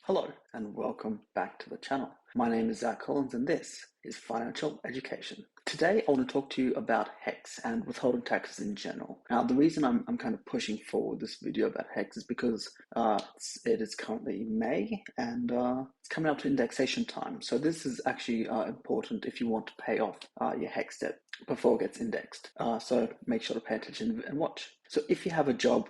Hello and welcome back to the channel. My name is Zach Collins and this is Financial Education. Today I want to talk to you about HECS and withholding taxes in general. Now the reason I'm kind of pushing forward this video about HECS is because it is currently May and it's coming up to indexation time. So this is actually important if you want to pay off your HECS debt before it gets indexed. So make sure to pay attention and watch. So if you have a job,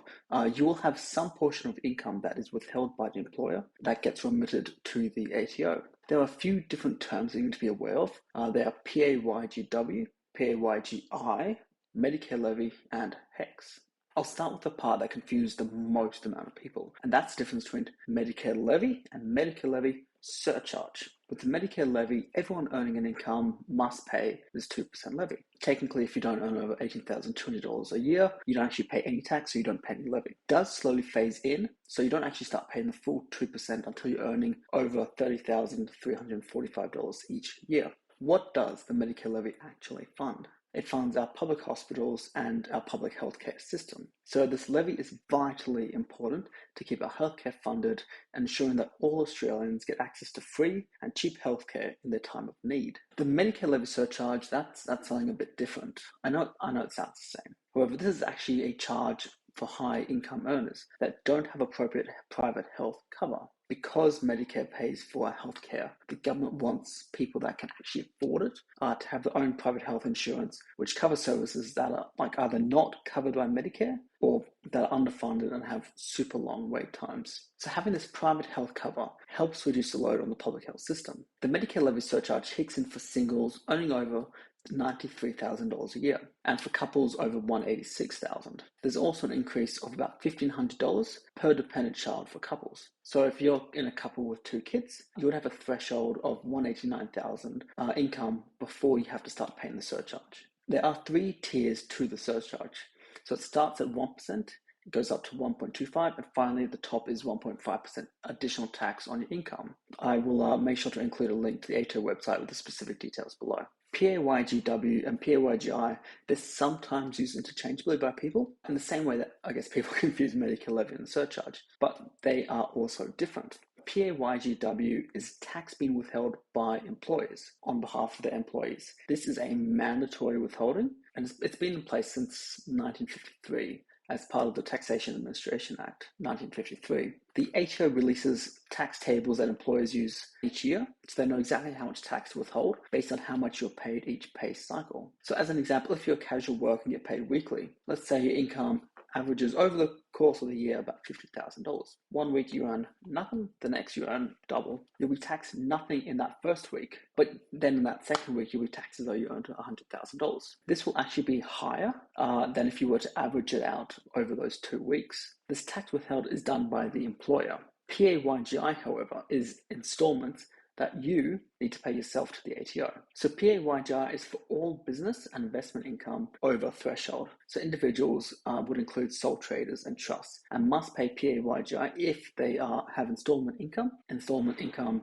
you will have some portion of income that is withheld by the employer that gets remitted to the ATO. There are a few different terms that you need to be aware of. They are PAYGW, PAYGI, Medicare Levy, and HECS. I'll start with the part that confused the most amount of people, and that's the difference between Medicare Levy and Medicare Levy Surcharge. With the Medicare Levy, everyone earning an income must pay this 2% levy. Technically, if you don't earn over $18,200 a year, you don't actually pay any tax, so you don't pay any levy. It does slowly phase in, so you don't actually start paying the full 2% until you're earning over $30,345 each year. What does the Medicare Levy actually fund? It funds our public hospitals and our public healthcare system. So this levy is vitally important to keep our healthcare funded and ensuring that all Australians get access to free and cheap healthcare in their time of need. The Medicare levy surcharge, that's something a bit different. I know it sounds the same. However, this is actually a charge for high income earners that don't have appropriate private health cover. Because Medicare pays for our healthcare, the government wants people that can actually afford it to have their own private health insurance, which covers services that are either not covered by Medicare or that are underfunded and have super long wait times. So having this private health cover helps reduce the load on the public health system. The Medicare levy surcharge kicks in for singles earning over $93,000 a year, and for couples over $186,000. There's also an increase of about $1,500 per dependent child for couples. So if you're in a couple with 2 kids, you would have a threshold of $189,000 income before you have to start paying the surcharge. There are 3 tiers to the surcharge. So it starts at 1%, it goes up to 1.25%, and finally the top is 1.5% additional tax on your income. I will make sure to include a link to the ATO website with the specific details below. PAYGW and PAYGI, they're sometimes used interchangeably by people in the same way that I guess people confuse Medicare levy and the surcharge, but they are also different. PAYGW is tax being withheld by employers on behalf of their employees. This is a mandatory withholding, and it's been in place since 1953. As part of the Taxation Administration Act, 1953. The ATO releases tax tables that employers use each year, so they know exactly how much tax to withhold based on how much you're paid each pay cycle. So as an example, if you're a casual worker and get paid weekly, let's say your income averages over the course of the year about $50,000. One week you earn nothing, the next you earn double. You'll be taxed nothing in that first week, but then in that second week you'll be taxed as though you earned $100,000. This will actually be higher than if you were to average it out over those 2 weeks. This tax withheld is done by the employer. PAYGI, however, is installments that you need to pay yourself to the ATO. So PAYGI is for all business and investment income over threshold. So individuals would include sole traders and trusts and must pay PAYGI if they have installment income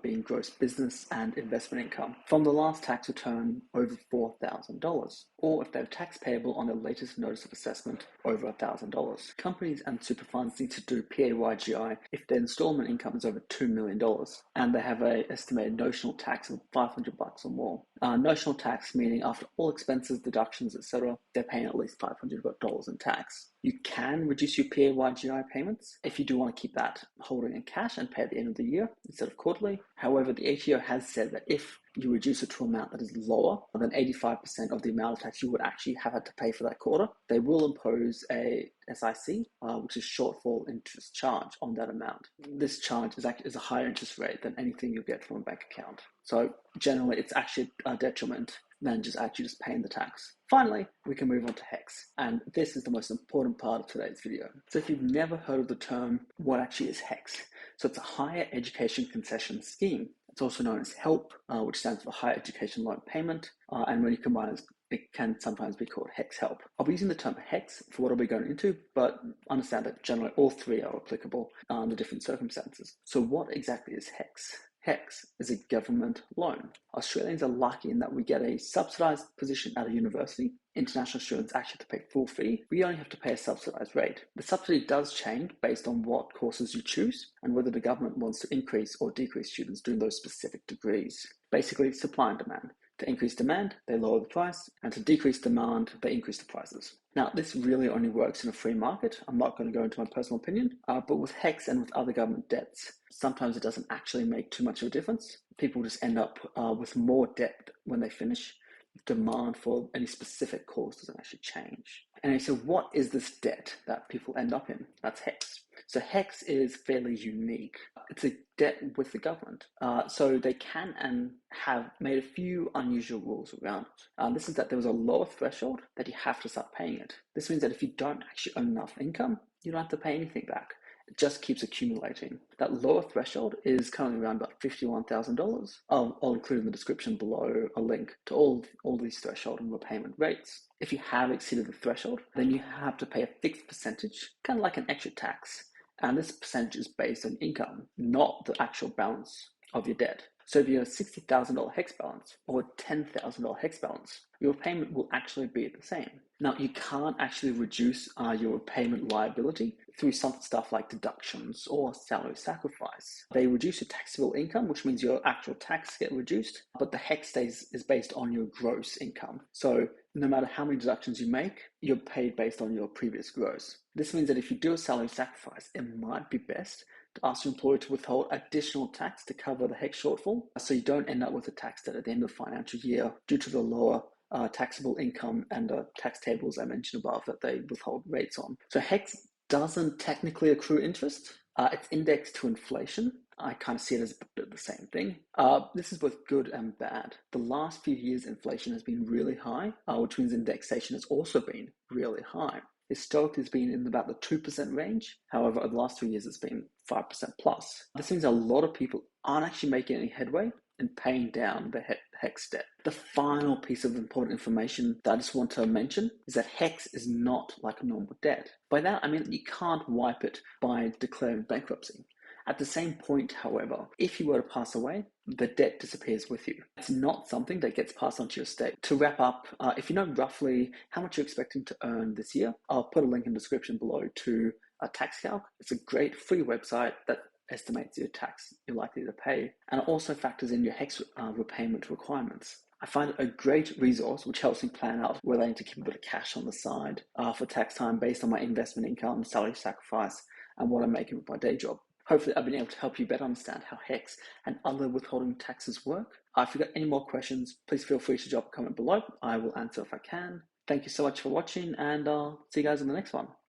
being gross business and investment income from the last tax return over $4,000, or if they have tax payable on their latest notice of assessment over $1,000. Companies and super funds need to do PAYGI if their installment income is over $2 million and they have an estimated notional tax of $500 or more. Notional tax meaning after all expenses, deductions, etc., they're paying at least $500 in tax. You can reduce your PAYGI payments if you do want to keep that holding in cash and pay at the end of the year instead of quarterly. However, the ATO has said that if you reduce it to an amount that is lower than 85% of the amount of tax you would actually have had to pay for that quarter, they will impose a SIC, which is shortfall interest charge on that amount. This charge is a higher interest rate than anything you get from a bank account. So generally, it's actually a detriment than just paying the tax. Finally, we can move on to HECS, and this is the most important part of today's video. So if you've never heard of the term, what actually is HECS? So it's a higher education concession scheme. It's also known as HELP, which stands for Higher Education Loan Payment, and when you combine it can sometimes be called HECS HELP. I'll be using the term HECS for what I'll be going into, but understand that generally all 3 are applicable under different circumstances. So what exactly is HECS? HECS is a government loan. Australians are lucky in that we get a subsidised position at a university. International students actually have to pay full fee. We only have to pay a subsidised rate. The subsidy does change based on what courses you choose and whether the government wants to increase or decrease students doing those specific degrees. Basically, supply and demand. To increase demand, they lower the price, and to decrease demand, they increase the prices. Now, this really only works in a free market. I'm not going to go into my personal opinion, but with HECS and with other government debts, sometimes it doesn't actually make too much of a difference. People just end up with more debt when they finish. Demand for any specific course doesn't actually change. And so what is this debt that people end up in? That's HECS. So HECS is fairly unique. It's a debt with the government. So they can and have made a few unusual rules around it. This is that there was a lower threshold that you have to start paying it. This means that if you don't actually earn enough income, you don't have to pay anything back. It just keeps accumulating. That lower threshold is currently around about $51,000. I'll include in the description below a link to all these threshold and repayment rates. If you have exceeded the threshold, then you have to pay a fixed percentage, kind of like an extra tax. And this percentage is based on income, not the actual balance of your debt. So if you have a $60,000 HECS balance or a $10,000 HECS balance, your payment will actually be the same. Now, you can't actually reduce your payment liability through some stuff like deductions or salary sacrifice. They reduce your taxable income, which means your actual tax gets reduced, but the HECS is based on your gross income. So no matter how many deductions you make, you're paid based on your previous gross. This means that if you do a salary sacrifice, it might be best to ask your employer to withhold additional tax to cover the HECS shortfall, so you don't end up with a tax debt at the end of the financial year due to the lower taxable income and the tax tables I mentioned above that they withhold rates on. So HECS doesn't technically accrue interest. It's indexed to inflation. I kind of see it as a bit of the same thing. This is both good and bad. The last few years, inflation has been really high, which means indexation has also been really high. Historically, it's been in about the 2% range. However, over the last 2 years, it's been 5% plus. This means a lot of people aren't actually making any headway in paying down the HECS debt. The final piece of important information that I just want to mention is that HECS is not like a normal debt. By that, I mean that you can't wipe it by declaring bankruptcy. At the same point, however, if you were to pass away, the debt disappears with you. It's not something that gets passed on to your estate. To wrap up, if you know roughly how much you're expecting to earn this year, I'll put a link in the description below to a tax calc. It's a great free website that estimates your tax you're likely to pay, and it also factors in your HECS repayment requirements. I find it a great resource which helps me plan out whether I need to keep a bit of cash on the side for tax time based on my investment income, salary sacrifice, and what I'm making with my day job. Hopefully I've been able to help you better understand how HECS and other withholding taxes work. If you've got any more questions, please feel free to drop a comment below. I will answer if I can. Thank you so much for watching, and I'll see you guys in the next one.